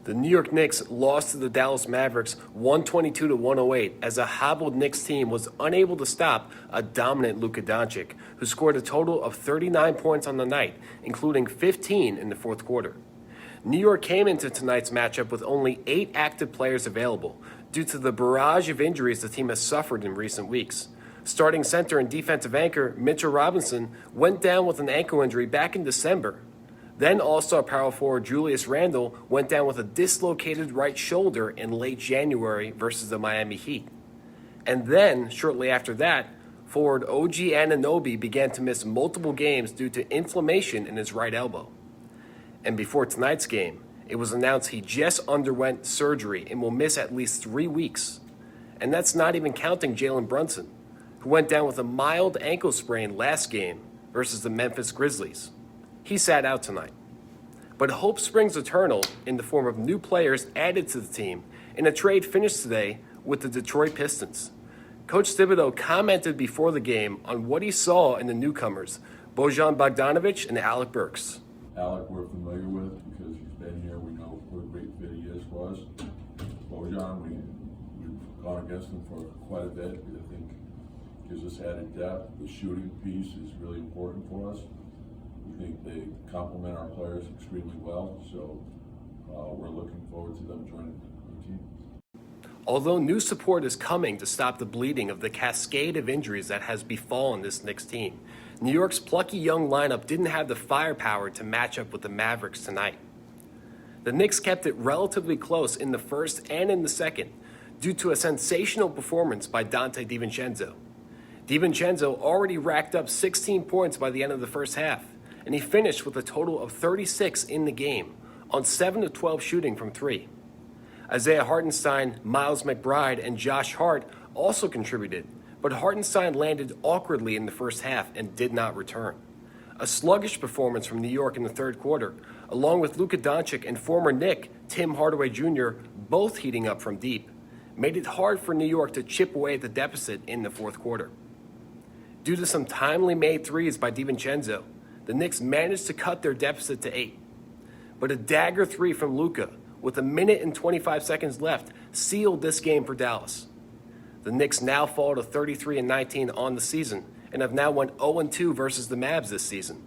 The New York Knicks lost to the Dallas Mavericks 122-108 as a hobbled Knicks team was unable to stop a dominant Luka Doncic, who scored a total of 39 points on the night, including 15 in the fourth quarter. New York came into tonight's matchup with only 8 active players available due to the barrage of injuries the team has suffered in recent weeks. Starting center and defensive anchor Mitchell Robinson went down with an ankle injury back in December. Then All-Star power forward Julius Randle went down with a dislocated right shoulder in late January versus the Miami Heat. And then, shortly after that, forward OG Anunoby began to miss multiple games due to inflammation in his right elbow. And before tonight's game, it was announced he just underwent surgery and will miss at least 3 weeks. And that's not even counting Jalen Brunson, who went down with a mild ankle sprain last game versus the Memphis Grizzlies. He sat out tonight. But hope springs eternal in the form of new players added to the team in a trade finished today with the Detroit Pistons. Coach Thibodeau commented before the game on what he saw in the newcomers, Bojan Bogdanovic and Alec Burks. Alec we're familiar with because he's been here. We know what a great fit he is for us. Bojan, we've gone against him for quite a bit. I think gives us added depth. The shooting piece is really important for us. We think they complement our players extremely well, so we're looking forward to them joining the team. Although new support is coming to stop the bleeding of the cascade of injuries that has befallen this Knicks team, New York's plucky young lineup didn't have the firepower to match up with the Mavericks tonight. The Knicks kept it relatively close in the first and in the second due to a sensational performance by Donte DiVincenzo. DiVincenzo already racked up 16 points by the end of the first half, and he finished with a total of 36 in the game on 7 of 12 shooting from 3. Isaiah Hartenstein, Miles McBride, and Josh Hart also contributed, but Hartenstein landed awkwardly in the first half and did not return. A sluggish performance from New York in the third quarter, along with Luka Doncic and former Knick Tim Hardaway Jr. both heating up from deep, made it hard for New York to chip away at the deficit in the fourth quarter. Due to some timely made threes by DiVincenzo, the Knicks managed to cut their deficit to 8. But a dagger 3 from Luka, with a minute and 25 seconds left, sealed this game for Dallas. The Knicks now fall to 33-19 on the season and have now won 0-2 versus the Mavs this season.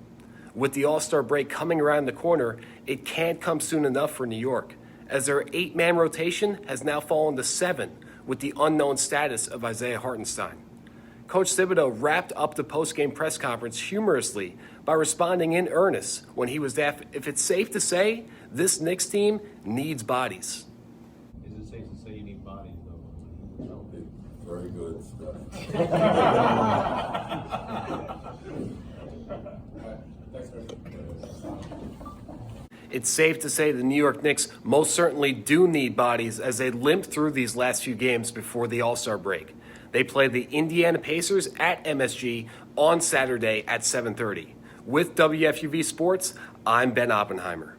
With the All-Star break coming around the corner, it can't come soon enough for New York, as their 8-man rotation has now fallen to 7 with the unknown status of Isaiah Hartenstein. Coach Thibodeau wrapped up the post-game press conference humorously by responding in earnest when he was asked if it's safe to say this Knicks team needs bodies. Is it safe to say you need bodies, though? Very good stuff. It's safe to say the New York Knicks most certainly do need bodies as they limp through these last few games before the All-Star break. They play the Indiana Pacers at MSG on Saturday at 7:30. With WFUV Sports, I'm Ben Oppenheimer.